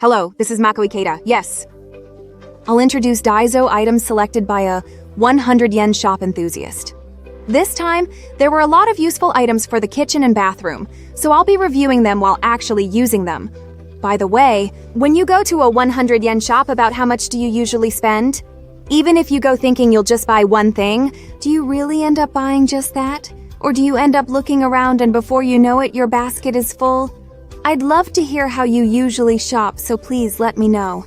Hello, this is Kata. Yes. I'll introduce Daiso items selected by a 100 yen shop enthusiast. This time, there were a lot of useful items for the kitchen and bathroom, so I'll be reviewing them while actually using them. By the way, when you go to a 100 yen shop, about how much do you usually spend? Even if you go thinking you'll just buy one thing, do you really end up buying just that? Or do you end up looking around and before you know it, your basket is full? I'd love to hear how you usually shop, so please let me know.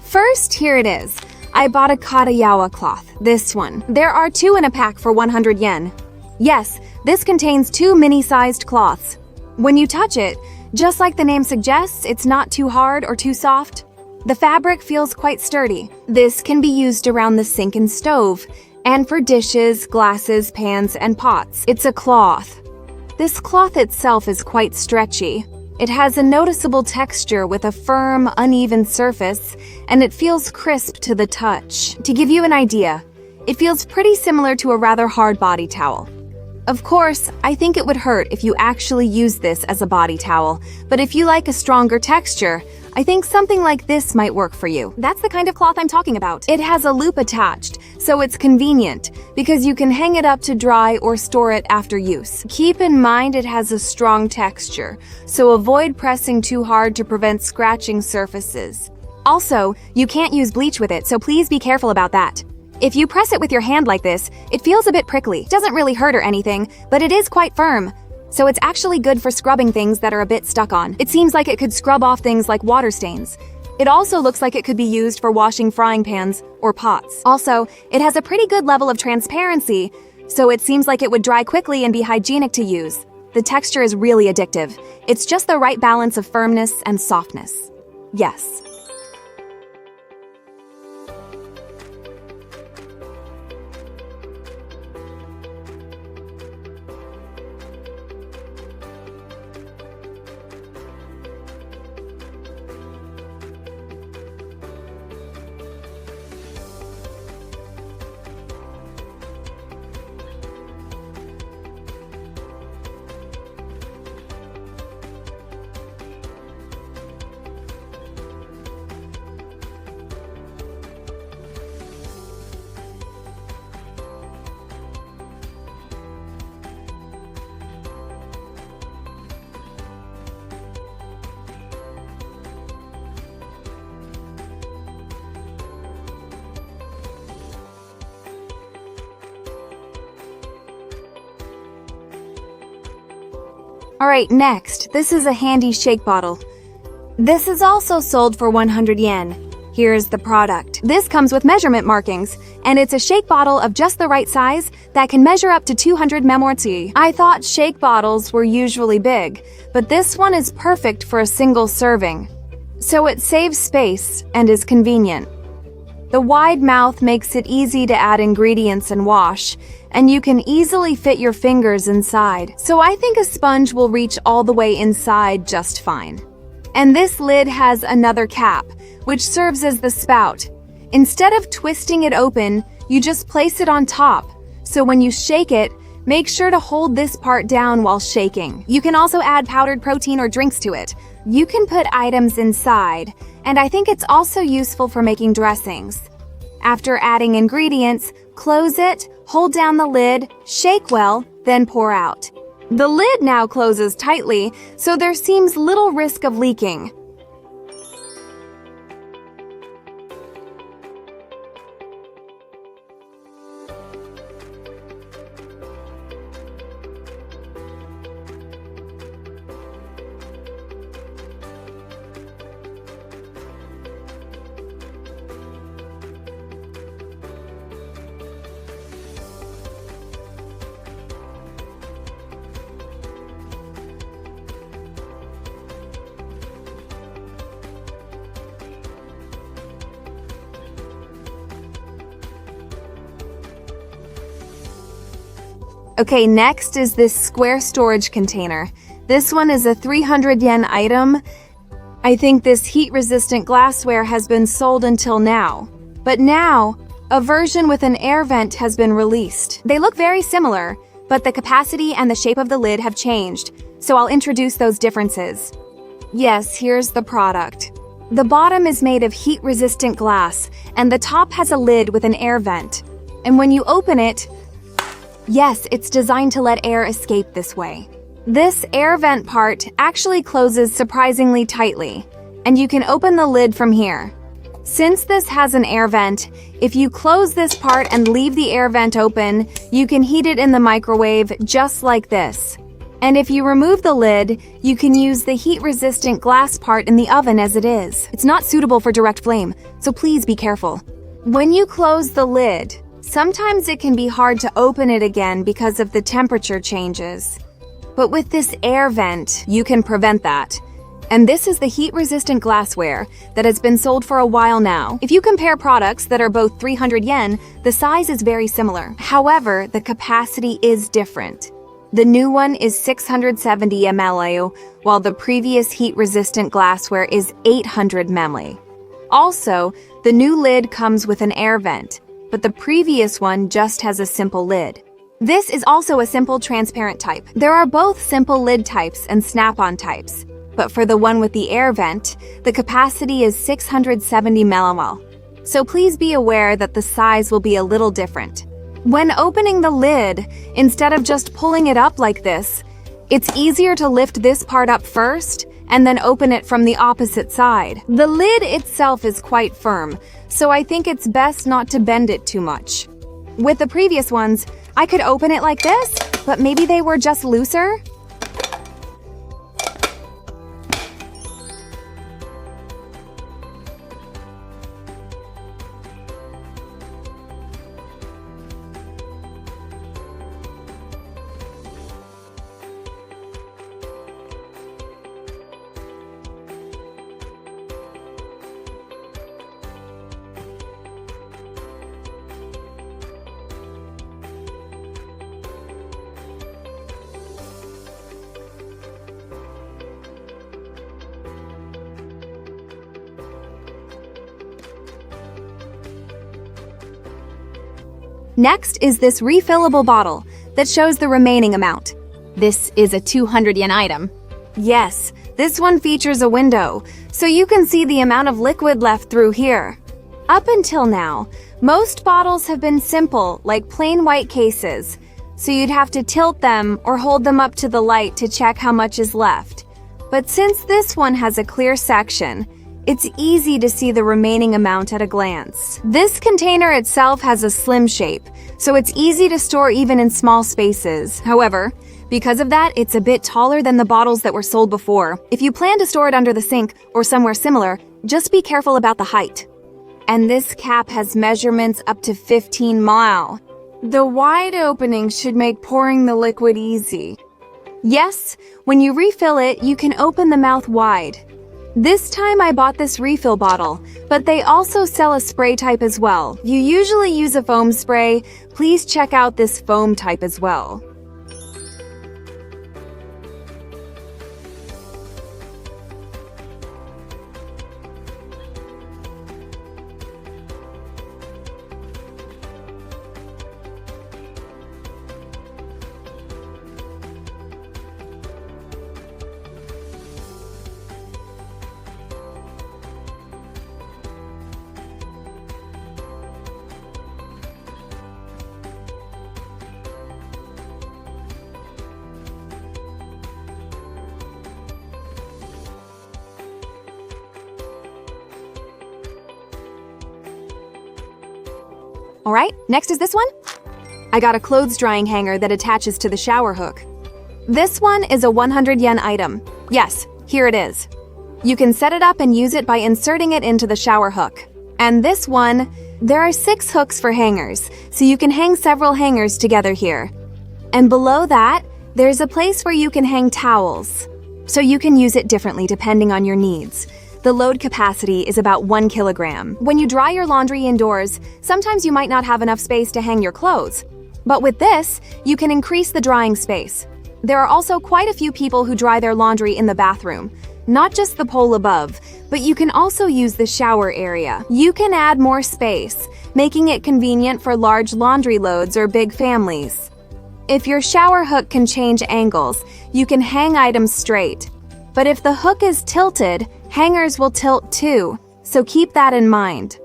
First, here it is. I bought a Kata Yawa cloth, this one. There are 2 in a pack for 100 yen. Yes, this contains 2 mini-sized cloths. When you touch it, just like the name suggests, it's not too hard or too soft. The fabric feels quite sturdy. This can be used around the sink and stove, and for dishes, glasses, pans, and pots. It's a cloth. This cloth itself is quite stretchy. It has a noticeable texture with a firm, uneven surface, and it feels crisp to the touch. To give you an idea, it feels pretty similar to a rather hard body towel. Of course, I think it would hurt if you actually use this as a body towel, but if you like a stronger texture, I think something like this might work for you. That's the kind of cloth I'm talking about. It has a loop attached, so it's convenient, because you can hang it up to dry or store it after use. Keep in mind it has a strong texture, so avoid pressing too hard to prevent scratching surfaces. Also, you can't use bleach with it, so please be careful about that. If you press it with your hand like this, it feels a bit prickly. It doesn't really hurt or anything, but it is quite firm. So it's actually good for scrubbing things that are a bit stuck on. It seems like it could scrub off things like water stains. It also looks like it could be used for washing frying pans or pots. Also, it has a pretty good level of transparency, so it seems like it would dry quickly and be hygienic to use. The texture is really addictive. It's just the right balance of firmness and softness. Yes. Alright, next, this is a handy shake bottle. This is also sold for 100 yen. Here is the product. This comes with measurement markings, and it's a shake bottle of just the right size that can measure up to 200 memorti. I thought shake bottles were usually big, but this one is perfect for a single serving. So it saves space and is convenient. The wide mouth makes it easy to add ingredients and wash, and you can easily fit your fingers inside. So I think a sponge will reach all the way inside just fine. And this lid has another cap, which serves as the spout. Instead of twisting it open, you just place it on top. So when you shake it, make sure to hold this part down while shaking. You can also add powdered protein or drinks to it. You can put items inside, and I think it's also useful for making dressings. After adding ingredients, close it, hold down the lid, shake well, then pour out. The lid now closes tightly, so there seems little risk of leaking. Okay, next is this square storage container. This one is a 300 yen item. I think this heat-resistant glassware has been sold until now. But now, a version with an air vent has been released. They look very similar, but the capacity and the shape of the lid have changed, so I'll introduce those differences. Yes, here's the product. The bottom is made of heat-resistant glass, and the top has a lid with an air vent. And when you open it, yes, it's designed to let air escape this way. This air vent part actually closes surprisingly tightly, and you can open the lid from here. Since this has an air vent, if you close this part and leave the air vent open, you can heat it in the microwave just like this. And if you remove the lid, you can use the heat-resistant glass part in the oven as it is. It's not suitable for direct flame, so please be careful. When you close the lid, sometimes it can be hard to open it again because of the temperature changes. But with this air vent, you can prevent that. And this is the heat-resistant glassware that has been sold for a while now. If you compare products that are both 300 yen, the size is very similar. However, the capacity is different. The new one is 670 ml, while the previous heat-resistant glassware is 800 ml. Also, the new lid comes with an air vent, but the previous one just has a simple lid. This is also a simple transparent type. There are both simple lid types and snap-on types, but for the one with the air vent, the capacity is 670 ml. So please be aware that the size will be a little different. When opening the lid, instead of just pulling it up like this, it's easier to lift this part up first and then open it from the opposite side. The lid itself is quite firm, so I think it's best not to bend it too much. With the previous ones, I could open it like this, but maybe they were just looser. Next is this refillable bottle that shows the remaining amount. This is a 200 yen item. Yes, this one features a window, so you can see the amount of liquid left through here. Up until now, most bottles have been simple, like plain white cases, so you'd have to tilt them or hold them up to the light to check how much is left. But since this one has a clear section, it's easy to see the remaining amount at a glance. This container itself has a slim shape, so it's easy to store even in small spaces. However, because of that, it's a bit taller than the bottles that were sold before. If you plan to store it under the sink or somewhere similar, just be careful about the height. And this cap has measurements up to 15 mil. The wide opening should make pouring the liquid easy. Yes, when you refill it, you can open the mouth wide. This time I bought this refill bottle, but they also sell a spray type as well. If you usually use a foam spray, please check out this foam type as well. Alright, next is this one. I got a clothes drying hanger that attaches to the shower hook. This one is a 100 yen item. Yes, here it is. You can set it up and use it by inserting it into the shower hook. And this one, there are 6 hooks for hangers, so you can hang several hangers together here. And below that, there's a place where you can hang towels, so you can use it differently depending on your needs. The load capacity is about 1 kilogram. When you dry your laundry indoors, sometimes you might not have enough space to hang your clothes. But with this, you can increase the drying space. There are also quite a few people who dry their laundry in the bathroom, not just the pole above, but you can also use the shower area. You can add more space, making it convenient for large laundry loads or big families. If your shower hook can change angles, you can hang items straight. But if the hook is tilted, hangers will tilt too, so keep that in mind.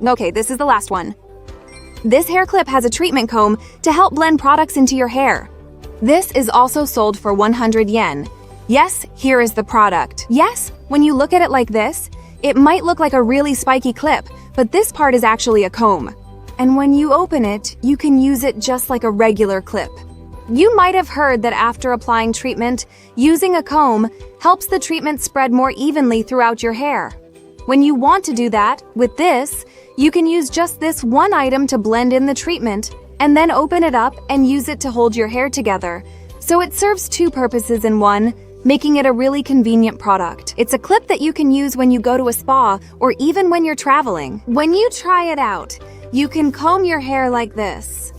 Okay, this is the last one. This hair clip has a treatment comb to help blend products into your hair. This is also sold for 100 yen. Yes, here is the product. Yes, when you look at it like this, it might look like a really spiky clip, but this part is actually a comb. And when you open it, you can use it just like a regular clip. You might have heard that after applying treatment, using a comb helps the treatment spread more evenly throughout your hair. When you want to do that, with this, you can use just this one item to blend in the treatment, and then open it up and use it to hold your hair together. So it serves two purposes in one, making it a really convenient product. It's a clip that you can use when you go to a spa or even when you're traveling. When you try it out, you can comb your hair like this.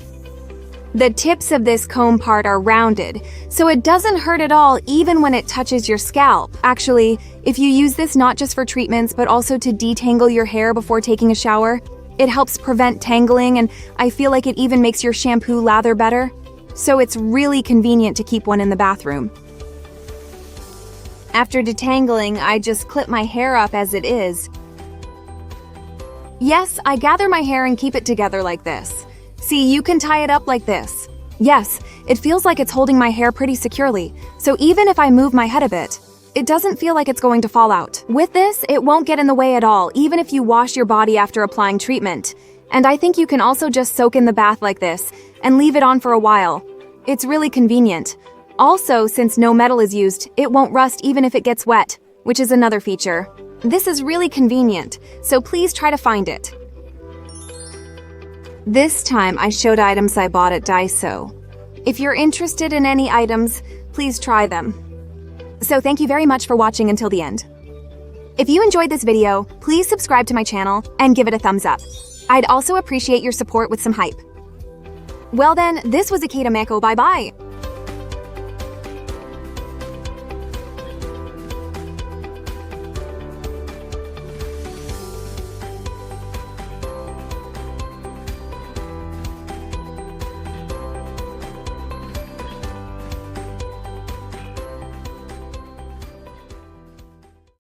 The tips of this comb part are rounded, so it doesn't hurt at all even when it touches your scalp. Actually, if you use this not just for treatments but also to detangle your hair before taking a shower, it helps prevent tangling, and I feel like it even makes your shampoo lather better. So it's really convenient to keep one in the bathroom. After detangling, I just clip my hair up as it is. Yes, I gather my hair and keep it together like this. See, you can tie it up like this. Yes, it feels like it's holding my hair pretty securely, so even if I move my head a bit, it doesn't feel like it's going to fall out. With this, it won't get in the way at all, even if you wash your body after applying treatment. And I think you can also just soak in the bath like this and leave it on for a while. It's really convenient. Also, since no metal is used, it won't rust even if it gets wet, which is another feature. This is really convenient, so please try to find it. This time I showed items I bought at Daiso. If you're interested in any items, please try them. So thank you very much for watching until the end. If you enjoyed this video, please subscribe to my channel and give it a thumbs up. I'd also appreciate your support with some hype. Well then, this was Kata. Bye bye!